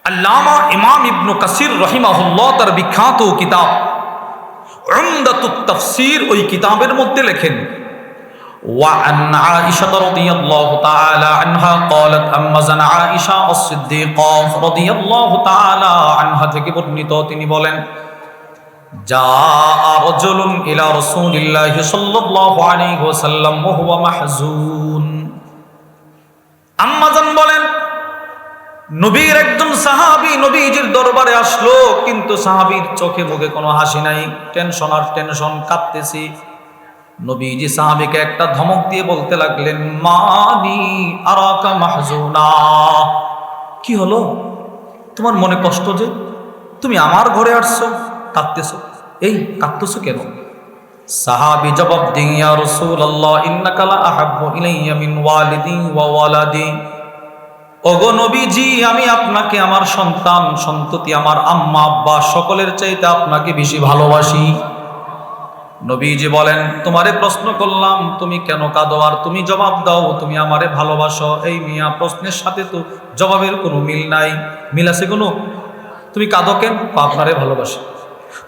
আল্লামা ইমাম ইবনে কাসির রাহিমাহুল্লাহ তার বিখ্যাত কিতাব উমদাতুত তাফসীর ওই কিতাবের মধ্যে লেখেন وعن عائشة رضي الله تعالى عنها قالت أما زن عائشة الصديقة رضي الله تعالى عنها থেকে বর্ণিত তিনি বলেন جاء رجل إلى رسول الله صلى الله عليه وسلم وهو محزون আম্মা জান বলেন নবীর একজন সাহাবী নবীজির দরবারে আসলো, কিন্তু সাহাবীর চোখে মুখে কোনো হাসি নাই, টেনশন আর টেনশন, কাঁদতেছি। নবীজি সাহাবীকে একটা ধমক দিয়ে বলতে লাগলেন, মানি আরাকা মাহজুনা, কি হলো তোমার মনে কষ্ট যে তুমি আমার ঘরে আসছো, কাঁদতেছো, এই কাঁদতেছো কেন? সাহাবী জবাব দিন, ইয়া রাসূলুল্লাহ ইন্নাকা লা আহাব্বু ইলাইয়া মিন ওয়ালিদি ওয়া ওয়ালাদি, ওগো নবীজি আমি আপনাকে আমার সন্তান সন্ততি আমার আম্মা আব্বা সকলের চাইতে আপনাকে বেশি ভালোবাসি। নবীজি বলেন, তোমারে প্রশ্ন করলাম তুমি কেন কাঁদো, আর তুমি জবাব দাও তুমি আমারে ভালোবাসো। এই মিয়া, প্রশ্নের সাথে তো জবাবের কোনো মিল নাই। মিল আছে কোনো? তুমি কাঁদো কেন? আপনারে ভালোবাসি।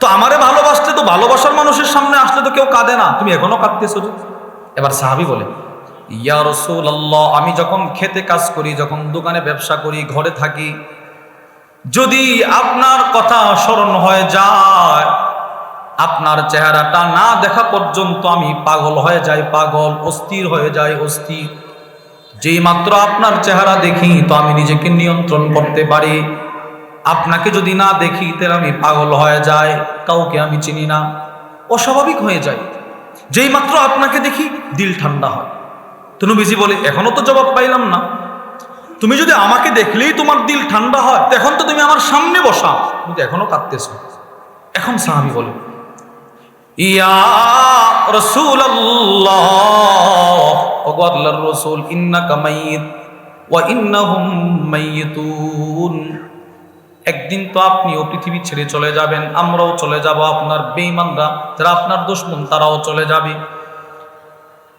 তো আমারে ভালোবাসতে তো ভালোবাসার মানুষের সামনে আসলে তো কেউ কাঁদে না, তুমি এখনো কাঁদতেছো যে? এবার সাহাবী বলে, ইয়া রাসূলুল্লাহ আমি যখন খেতে কাজ করি, যখন দোকানে ব্যবসা করি, ঘরে থাকি, যদি আপনার কথা স্মরণ হয়ে যায়, আপনার চেহারাটা না দেখা পর্যন্ত আমি পাগল হয়ে যাই, পাগল, অস্থির হয়ে যাই, অস্থির। যেই মাত্র আপনার চেহারা দেখি তো আমি নিজেকে নিয়ন্ত্রণ করতে পারি, আপনাকে যদি না দেখি তাহলে আমি পাগল হয়ে যাই, কাউকে আমি চিনি না, অস্বাভাবিক হয়ে যায়। যেই মাত্র আপনাকে দেখি দিল ঠান্ডা হয়। তো নবীজি বলে, এখনো তো জবাব পাইলাম না, তুমি যদি আমাকে দেখলেই তোমার দিল ঠান্ডা হয়, এখন তো তুমি আমার সামনে বসা, কিন্তু এখনো কাঁদতেছো। এখন সাহাবী বলে, ইয়া রাসূলুল্লাহ, ওগো আল্লাহর রাসূল, ইন্নাকা মাইয়িত ওয়া ইন্নাহুম মাইয়িতুন, একদিন তো আপনিও পৃথিবী ছেড়ে চলে যাবেন, আমরাও চলে যাব, আপনার বেঈমানরা যারা আপনার দুশমন তারাও চলে যাবে।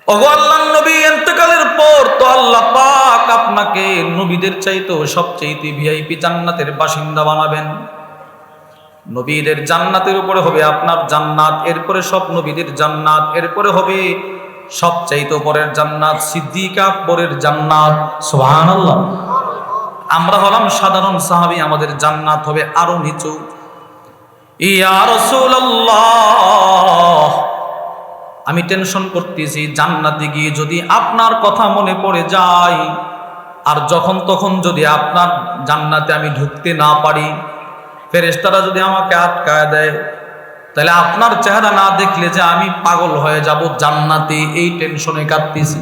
ওগো আল্লাহর নবী, ইন্তেকালের পর তো আল্লাহ পাক আপনাকে নবীদের চাইতেও সবচেয়ে ভিআইপি জান্নাতের বাসিন্দা বানাবেন। নবীদের জান্নাতের উপরে হবে আপনার জান্নাত, এরপরে সব নবীদের জান্নাত, এরপরে হবে সবচাইতে উপরের জান্নাত সিদ্দিক আকবরের জান্নাত। সুবহানাল্লাহ। আমরা হলাম সাধারণ সাহাবী, আমাদের জান্নাত হবে আরো নিচু। ইয়া রাসূলুল্লাহ আমি টেনশন করতেছি, জান্নাতে গিয়ে যদি আপনার কথা মনে পড়ে যায়, আর যখন তখন যদি আপনার জান্নাতে আমি ঢুকতে না পারি, ফেরেশতারা যদি আমাকে আটকায় দেয়, তাহলে আপনার চেহারা না দেখলে যে আমি পাগল হয়ে যাব জান্নাতে, এই টেনশনে কাঁদতেছি।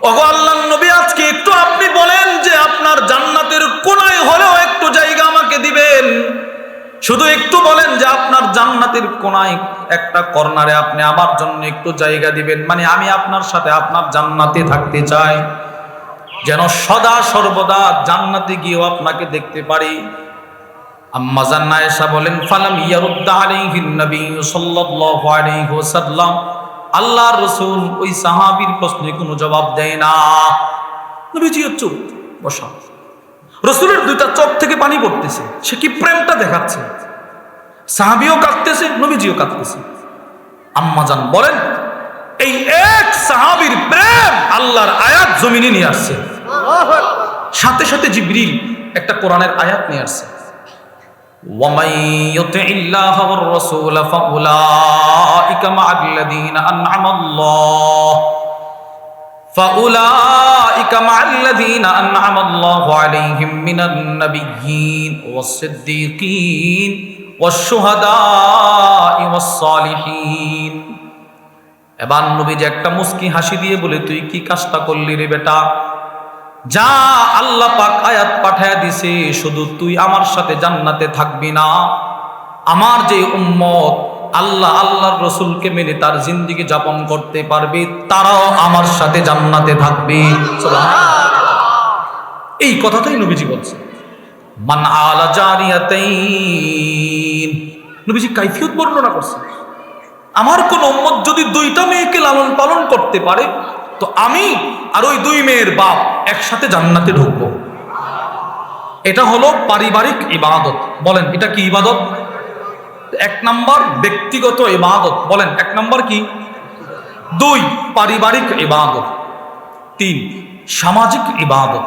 ওগো আল্লাহর নবী, আজকে একটু আপনি বলেন যে আপনার জান্নাতের কোনায় হলেও একটু জায়গা আমাকে দিবেন, শুধু একটু বলেন যে আপনার জান্নাতের কোনায় একটা কর্নারে আপনি আমার জন্য একটু জায়গা দিবেন, মানে আমি আপনার সাথে আপনার জান্নাতে থাকতে চাই, যেন সদা সর্বদা জান্নাতে গিয়েও আপনাকে দেখতে পারি। আম্মা জান আয়েশা বলেন, ফালাম ইয়ারুদ্দা আলাইহিন নবী সাল্লাল্লাহু আলাইহি ওয়াসাল্লাম, আল্লাহর রাসূল ওই সাহাবীর প্রশ্নে কোনো জবাব দেয় না। নবীজি চুপ বসা, রাসূলের দুইটা চোখ থেকে পানি পড়তেছে, সে কি প্রেমটা দেখাচ্ছে। সাহাবীও কাঁদতেছে, নবীজিও কাঁদতেছে। আম্মা জান বলেন, এই এক সাহাবীর প্রেম আল্লাহর আয়াত জমিনে নিয়ে আসছে, সাথে সাথে জিবরিল একটা কোরআনের আয়াত নিয়ে আসছে, وَمَن يُطِعِ اللَّهَ وَالرَّسُولَ فَأُولَٰئِكَ مَعَ الَّذِينَ أَنْعَمَ اللَّهُ عَلَيْهِم مِّنَ النَّبِيِّينَ وَالصِّدِّيقِينَ وَالشُّهَدَاءِ وَالصَّالِحِينَ। এবার নবীজি একটা মুস্কি হাসি দিয়ে বলে, তুই কি কাজটা করলি রে বেটা? যা, আল্লাহ পাক আয়াত পাঠায়া দিছে, শুধু তুই আমার সাথে জান্নাতে থাকবি না, আমার যে উম্মত আল্লাহ আল্লাহর রাসূলকে মেনে তার জিন্দেগি যাপন করতে পারবে, তারাও আমার সাথে জান্নাতে থাকবে। সুবহানাল্লাহ। এই কথাটাই নবীজি বলছে, মান আলা জারিয়াতাইন। নবীজি কাইফিয়ত বর্ণনা করছে, আমার কোন উম্মত যদি দুইটা মেয়েকে লালন পালন করতে পারে, তো আমি আর ওই দুই মেয়ের বাপ একসাথে জান্নাতে ঢুকবো। এটা হলো পারিবারিক ইবাদত। বলেন এটা কি ইবাদত? এক নাম্বার ব্যক্তিগত ইবাদত। বলেন এক নাম্বার কি? 2 পারিবারিক ইবাদত। 3 সামাজিক ইবাদত।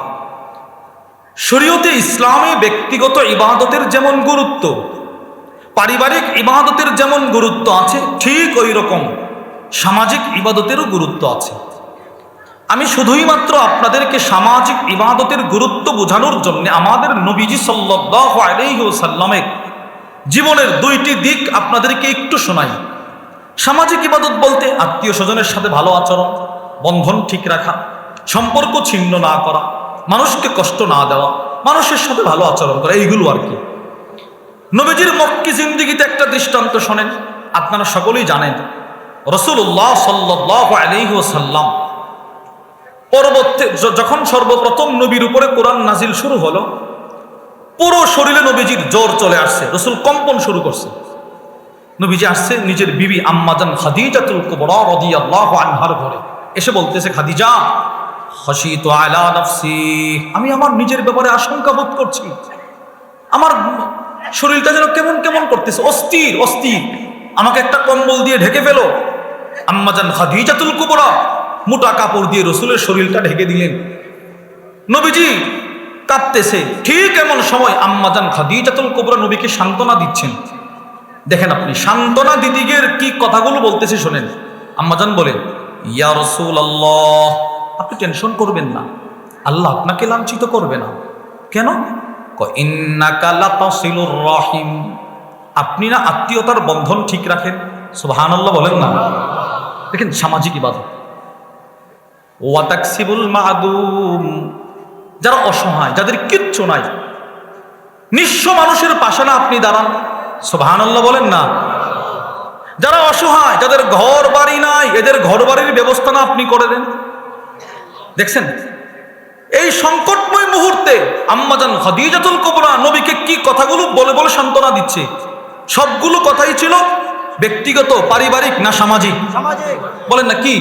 শরীয়তে ইসলামে ব্যক্তিগত ইবাদতের যেমন গুরুত্ব, পারিবারিক ইবাদতের যেমন গুরুত্ব আছে, ঠিক ওই রকম সামাজিক ইবাদতেরও গুরুত্ব আছে। আমি শুধুই মাত্র আপনাদেরকে সামাজিক ইবাদতের গুরুত্ব বোঝানোর জন্য আমাদের নবীজি সাল্লাল্লাহু আলাইহি ওয়াসাল্লামের জীবনের 2টি দিক আপনাদেরকে একটু শোনাই। সামাজিক ইবাদত বলতে আত্মীয় স্বজনের সাথে ভালো আচরণ, বন্ধন ঠিক রাখা, সম্পর্ক ছিন্ন না করা, মানুষকে কষ্ট না দেওয়া, মানুষের সাথে ভালো আচরণ করা, এইগুলো আর কি। নবীজির মক্কি জিন্দেগিতে একটা দৃষ্টান্ত শোনেন। আপনারা সকলেই জানেন রাসূলুল্লাহ সাল্লাল্লাহু আলাইহি ওয়াসাল্লাম পরবর্তী যখন সর্বপ্রথম নবীর উপরে কোরআন নাজিল শুরু হলো, পুরো শরীরে নবীজির জ্বর চলে আসছে, রাসূল কম্পন শুরু করছে। নবীজি আসছে নিজের বিবি আম্মাজান খাদিজাতুল কুবরা রাদিয়াল্লাহু আনহার ঘরে, এসে বলতেছে, খাদিজা খাশিতু আলা নাফসি, আমি আমার নিজের ব্যাপারে আশঙ্কা বোধ করছি, আমার শরীরটা যেন কেমন কেমন করতেছে, অস্থির অস্থির, আমাকে একটা কম্বল দিয়ে ঢেকে ফেলো। আম্মাজান খাদিজাতুল কুবরা মোটা কাপড় দিয়ে রাসূলের শরীরটা ঢেকে দিলেন। নবীজি কাঁদতেছে। ঠিক এমন সময় আম্মাজান খাদিজাতুল কুবরা নবীকে সান্ত্বনা দিচ্ছেন। দেখেন আপনি, সান্ত্বনা দিদিগের কি কথাগুলো বলতেছে শোনেন। আম্মাজান বলেন, ইয়া রাসূলুল্লাহ, আপনি টেনশন করবেন না, আল্লাহ আপনাকে লাঞ্ছিত করবে না। কেন? ইন্নাকা লাতাসিলুর রাহিম, আপনি না আত্মীয়তার বন্ধন ঠিক রাখেন। সুবহানাল্লাহ বলেন না। দেখেন সামাজিক ইবাদত। ওয়া তাকসিবুল মাদুম, যারা অসহায়, যাদের কিচ্ছু নাই, নিঃস্ব মানুষের পাশে না আপনি দাঁড়ান। সুবহানাল্লাহ বলেন না। যারা অসহায়, যাদের ঘর বাড়ি নাই, এদের ঘর বাড়ির ব্যবস্থা না আপনি করে দেন। দেখছেন এই সংকটময় মুহূর্তে আম্মাজান খাদিজাতুল কুবরা নবীকে কি কথাগুলো বলে বলে সান্ত্বনা দিচ্ছে। সবগুলো কথাই ছিল ব্যক্তিগত, পারিবারিক না সামাজিক? বলেন না কি?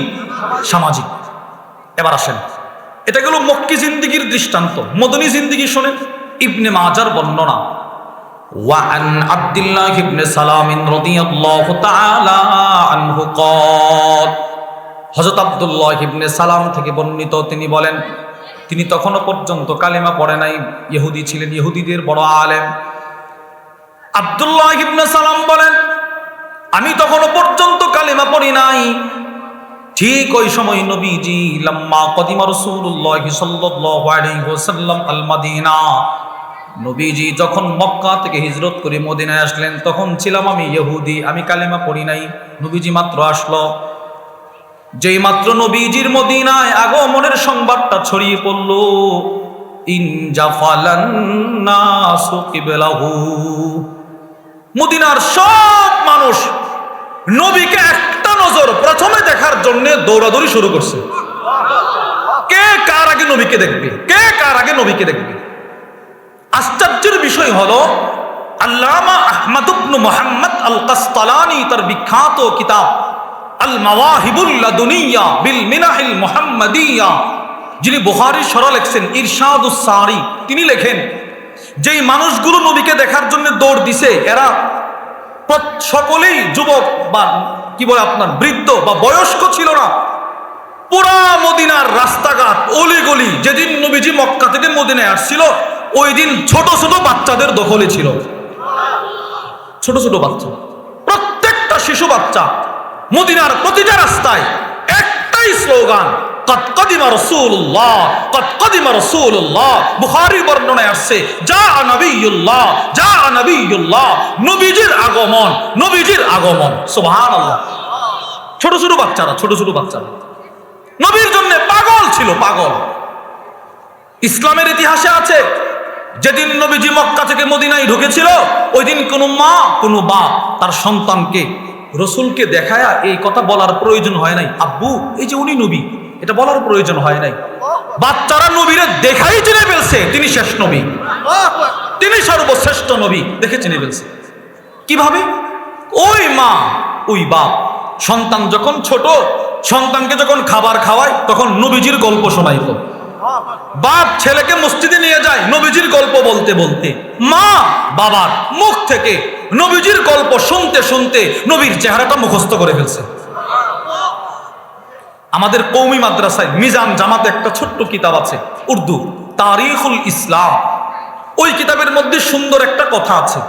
সামাজিক। এবার আসেন, এটা গেল মক্কি জিন্দেগির দৃষ্টান্ত। মদনী জিন্দেগি শোনেন। ইবনে মাজার বর্ণনা, ওয়ান আব্দুল্লাহ ইবনে সালাম রাদিয়াল্লাহু তাআলা আনহু ক্বাল, হযরত আব্দুল্লাহ ইবনে সালাম থেকে বর্ণিত, তিনি বলেন, তিনি তখনও পর্যন্ত কালেমা পড়ে নাই, ইহুদি ছিলেন, ইহুদিদের বড় আলেম। আব্দুল্লাহ ইবনে সালাম বলেন, আমি তখনও পর্যন্ত কালেমা পড়ি নাই। ঠিক ওই সময় নবীজি লাম্মা কদিমা রাসূলুল্লাহ সাল্লাল্লাহু আলাইহি ওয়াসাল্লাম আল মাদিনা, নবীজি যখন মক্কা থেকে হিজরত করে মদিনায় আসলেন, তখন ছিলাম আমি ইহুদি, আমি কালেমা পড়ি নাই। নবীজি মাত্র আসলো, যেই মাত্র নবীজির মদিনায় আগমনের সংবাদটা ছড়িয়ে পড়ল, ইনজাফালান নাসু কিবলাহু, মদিনার সব মানুষ নবীকে একটা নজর প্রথমে দেখার জন্য দৌড়াদৌড়ি শুরু করছে। কে কার আগে নবীকে দেখবে, কে কার আগে নবীকে দেখবে। আশ্চর্যের বিষয় হলো, আল্লামা আহমদ ইবনে মুহাম্মদ আল কাসতালানী তার বিখ্যাত কিতাব আল মাওয়াহিবুল লাদুনিয়া বিল মিনাহিল মুহাম্মাদিয়া, যিনি বুখারীর শরহ লিখছেন ইরশাদুস সারি, তিনি লেখেন, যেই মানুষগুলো নবীকে দেখার জন্য দৌড় দিছে, এরা সকলেই যুবক বা কি বলে আপনার বৃদ্ধ বা বয়স্ক ছিল না। পুরা মদিনার রাস্তাঘাট, অলিগলি, যেদিন নবীজি মক্কা থেকে মদিনায় আসছিল, ওই দিন ছোট ছোট বাচ্চাদের দখলে ছিল। ছোট ছোট বাচ্চা, প্রত্যেকটা শিশু বাচ্চা, মদিনার প্রতিটা রাস্তায় একটাই স্লোগান, কদ কদিমা রাসূলুল্লাহ, কদ কদিমা রাসূলুল্লাহ। বুখারীর বর্ণনায় আসছে, জা নবিয়ুল্লাহ, জা নবিয়ুল্লাহ, নবীজির আগমন, নবীজির আগমন। সুবহানাল্লাহ। ছোট ছোট বাচ্চারা, ছোট ছোট বাচ্চারা নবীর জন্য পাগল ছিল, পাগল। ইসলামের ইতিহাসে আছে, যেদিন নবীজি মক্কা থেকে মদিনায় ঢুকেছিল, ওই দিন কোনো মা, কোনো বাপ তার সন্তানকে রসুলকে দেখায়া এই কথা বলার প্রয়োজন হয় নাই, আব্বু এই যে উনি নবী, এটা বলার প্রয়োজন হয় নাই। বাচ্চারা নবীরে দেখাই চিনে ফেলছে, তিনি শেষ নবী, তিনি সর্বশ্রেষ্ঠ নবী, দেখে চিনে ফেলছে। কিভাবে? ওই মা, ওই বাপ সন্তান যখন ছোট, সন্তানকে যখন খাবার খাওয়ায়, তখন নবীজির গল্প শোনাইতো। বাপ ছেলেকে মসজিদে নিয়ে যায় নবীজির গল্প বলতে বলতে, মা বাবার মুখ থেকে নবীজির গল্প শুনতে শুনতে নবীর চেহারাটা মুখস্থ করে ফেলছে। আমাদের কওমি মাদ্রাসায় মিজান জামাতে একটা ছোট্ট কিতাব আছে উর্দু, তারিখুল ইসলাম। ওই কিতাবের মধ্যে সুন্দর একটা কথা আছে,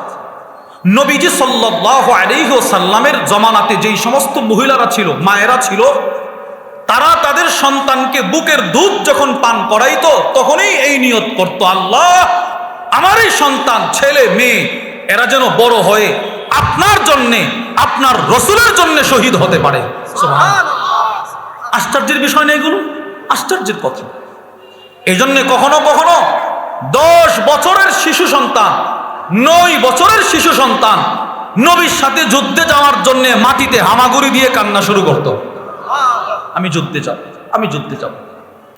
নবীজি সাল্লাল্লাহু আলাইহি ওয়াসাল্লামের জমানাতে যেই সমস্ত মহিলারা ছিল, মায়েরা ছিল, তারা তাদের সন্তানকে বুকের দুধ যখন পান করাইতো তখনই এই নিয়ত করত, আল্লাহ আমার এই সন্তান ছেলে মেয়ে এরা যেন বড় হয়ে আপনার জন্যে আপনার রসুলের জন্য শহীদ হতে পারে। সুবহানাল্লাহ। আশ্চর্যের বিষয় নেই, এগুলো আশ্চর্যের কথা। এই জন্য কখনো কখনো 10 বছরের শিশু সন্তান, 9 বছরের শিশু সন্তান নবীর সাথে যুদ্ধে যাওয়ার জন্য মাটিতে হামাগুড়ি দিয়ে কান্না শুরু করত, আমি যুদ্ধে যাব, আমি যুদ্ধে যাব।